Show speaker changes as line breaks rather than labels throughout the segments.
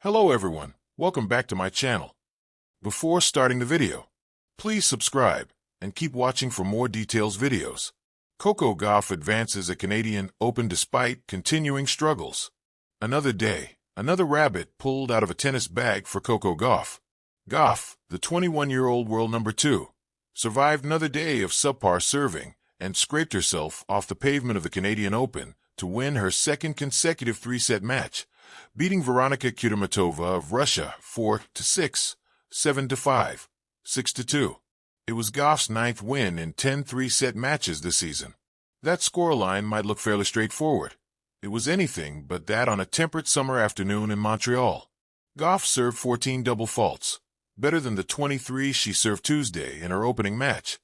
Hello everyone, welcome back to my channel. Before starting the video, please subscribe and keep watching for more details videos. Coco Gauff advances at Canadian Open despite continuing struggles. Another day, another rabbit pulled out of a tennis bag for Coco Gauff. Gauff, the 21-year-old world number 2, survived another day of subpar serving and scraped herself off the pavement of the Canadian Open to win her second consecutive three-set match, beating Veronika Kudermetova of Russia 4-6, 7-5, 6-2. It was Gauff's ninth win in 10 three-set matches this season. That scoreline might look fairly straightforward. It was anything but that on a temperate summer afternoon in Montreal. Gauff served 14 double faults, better than the 23 she served Tuesday in her opening match.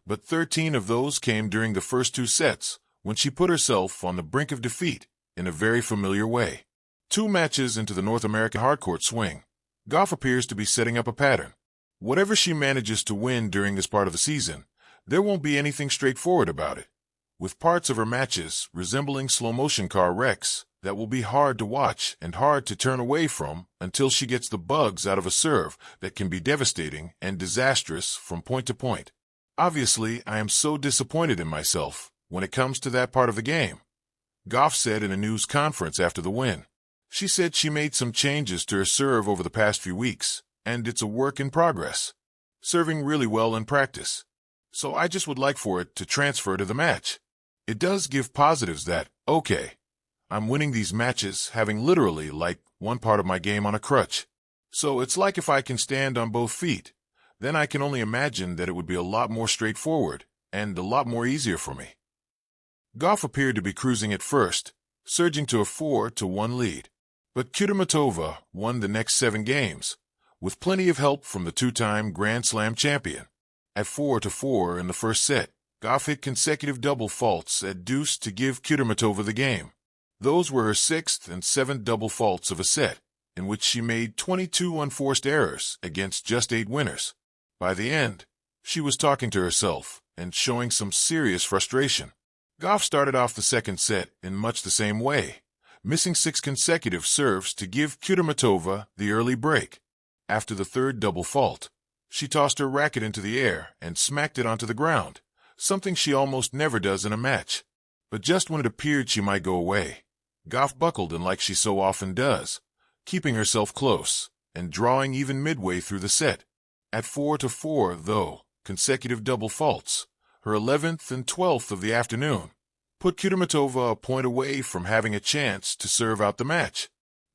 But 13 of those came during the first two sets, when she put herself on the brink of defeat in a very familiar way. 2 matches into the North American hardcourt swing, Gauff appears to be setting up a pattern. Whatever she manages to win during this part of the season, there won't be anything straightforward about it, with parts of her matches resembling slow-motion car wrecks that will be hard to watch and hard to turn away from until she gets the bugs out of a serve that can be devastating and disastrous from point to point. Obviously, I am so disappointed in myself when it comes to that part of the game, Gauff said in a news conference after the win. She said she made some changes to her serve over the past few weeks, and it's a work in progress. Serving really well in practice. So I just would like for it to transfer to the match. It does give positives that, okay, I'm winning these matches having literally like one part of my game on a crutch. So it's like if I can stand on both feet, then I can only imagine that it would be a lot more straightforward and a lot more easier for me. Gauff appeared to be cruising at first, surging to a 4-1 lead. But Kudermetova won the next 7 games, with plenty of help from the two-time Grand Slam champion. At 4-4 in the first set, Gauff hit consecutive double faults at deuce to give Kudermetova the game. Those were her 6th and 7th double faults of a set, in which she made 22 unforced errors against just 8 winners. By the end, she was talking to herself and showing some serious frustration. Gauff started off the second set in much the same way, missing 6 consecutive serves to give Kudermetova the early break. After the third double fault, she tossed her racket into the air and smacked it onto the ground, something she almost never does in a match. But just when it appeared she might go away, Gauff buckled in like she so often does, keeping herself close and drawing even midway through the set. At 4-4, though, consecutive double faults, her 11th and 12th of the afternoon, put Kudermetova a point away from having a chance to serve out the match.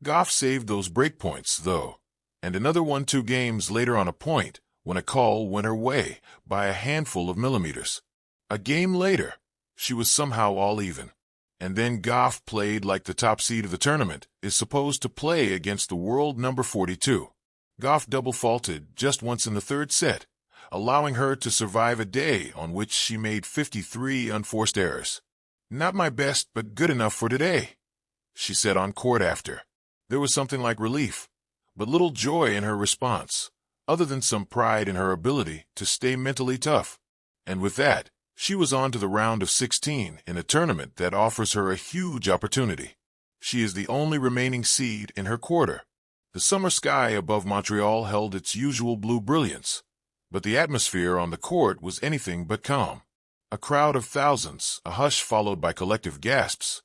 Gauff saved those break points, though, and another won 2 games later on a point when a call went her way by a handful of millimeters. A game later, she was somehow all even. And then Gauff played like the top seed of the tournament is supposed to play against the world number 42. Gauff double faulted just once in the third set, allowing her to survive a day on which she made 53 unforced errors. "Not my best, but good enough for today," she said on court after. There was something like relief, but little joy in her response, other than some pride in her ability to stay mentally tough. And with that, she was on to the round of 16 in a tournament that offers her a huge opportunity. She is the only remaining seed in her quarter. The summer sky above Montreal held its usual blue brilliance, but the atmosphere on the court was anything but calm. A crowd of thousands, a hush followed by collective gasps.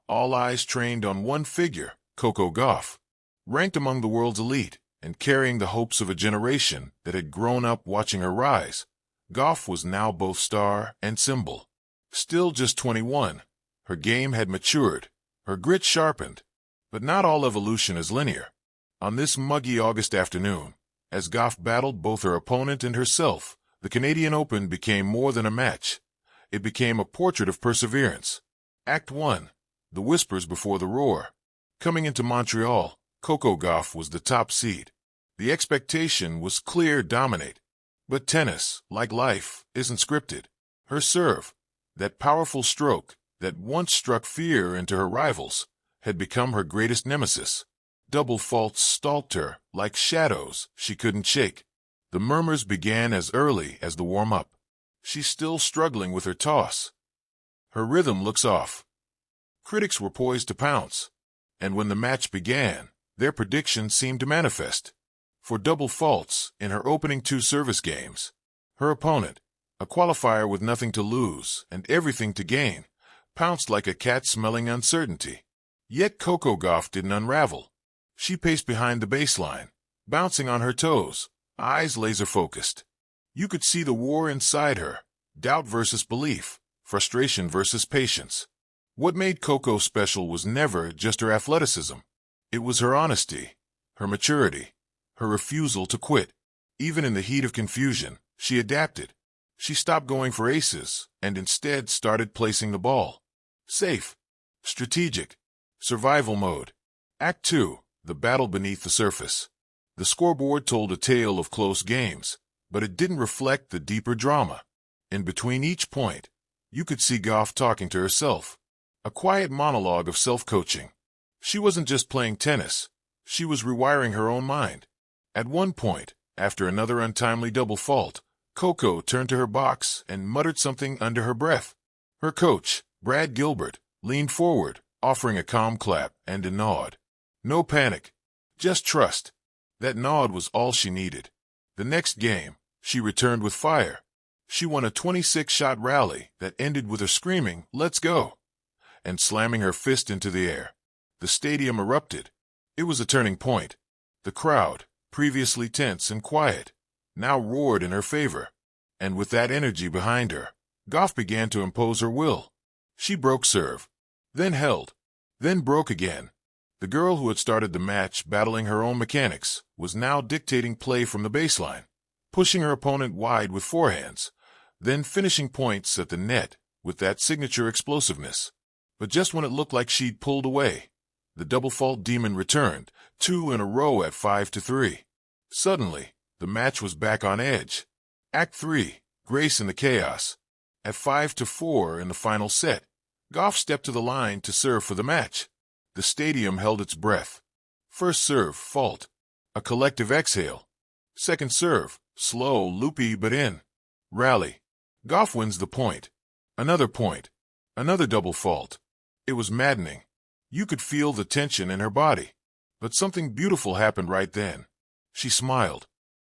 All eyes trained on one figure, Coco Gauff. Ranked among the world's elite and carrying the hopes of a generation that had grown up watching her rise, Gauff was now both star and symbol. Still just 21, her game had matured, her grit sharpened. But not all evolution is linear. On this muggy August afternoon, as Gauff battled both her opponent and herself, the Canadian Open became more than a match. It became a portrait of perseverance. Act 1, the whispers before the roar. Coming into Montreal, Coco Gauff was the top seed. The expectation was clear, dominate. But tennis, like life, isn't scripted. Her serve, that powerful stroke that once struck fear into her rivals, had become her greatest nemesis. Double faults stalked her like shadows she couldn't shake. The murmurs began as early as the warm-up. She's still struggling with her toss. Her rhythm looks off. Critics were poised to pounce. And when the match began, Their predictions seemed to manifest. For double faults in her opening 2 service games, her opponent, a qualifier with nothing to lose and everything to gain, pounced like a cat smelling uncertainty. Yet Coco Gauff didn't unravel. She paced behind the baseline, bouncing on her toes, eyes laser-focused. You could see the war inside her, doubt versus belief, frustration versus patience. What made Coco special was never just her athleticism. It was her honesty, her maturity, her refusal to quit. Even in the heat of confusion, she adapted. She stopped going for aces and instead started placing the ball. Safe. Strategic. Survival mode. Act 2. The battle beneath the surface. The scoreboard told a tale of close games, but it didn't reflect the deeper drama. In between each point, you could see Gauff talking to herself. A quiet monologue of self-coaching. She wasn't just playing tennis. She was rewiring her own mind. At one point, after another untimely double fault, Coco turned to her box and muttered something under her breath. Her coach, Brad Gilbert, leaned forward, offering a calm clap and a nod. No panic. Just trust. That nod was all she needed. The next game, she returned with fire. She won a 26-shot rally that ended with her screaming, "Let's go!" and slamming her fist into the air. The stadium erupted. It was a turning point. The crowd, previously tense and quiet, now roared in her favor. And with that energy behind her, Gauff began to impose her will. She broke serve, then held, then broke again. The girl who had started the match battling her own mechanics was now dictating play from the baseline, pushing her opponent wide with forehands, then finishing points at the net with that signature explosiveness. But just when it looked like she'd pulled away, the double fault demon returned, 2 in a row at 5-3. Suddenly, the match was back on edge. Act 3, grace in the chaos. At 5-4 in the final set, Gauff stepped to the line to serve for the match. The stadium held its breath. First serve, fault. A collective exhale. Second serve, slow, loopy but in. Rally. Gauff wins the point. Another point. Another double fault. It was maddening. You could feel the tension in her body. But something beautiful happened right then. She smiled.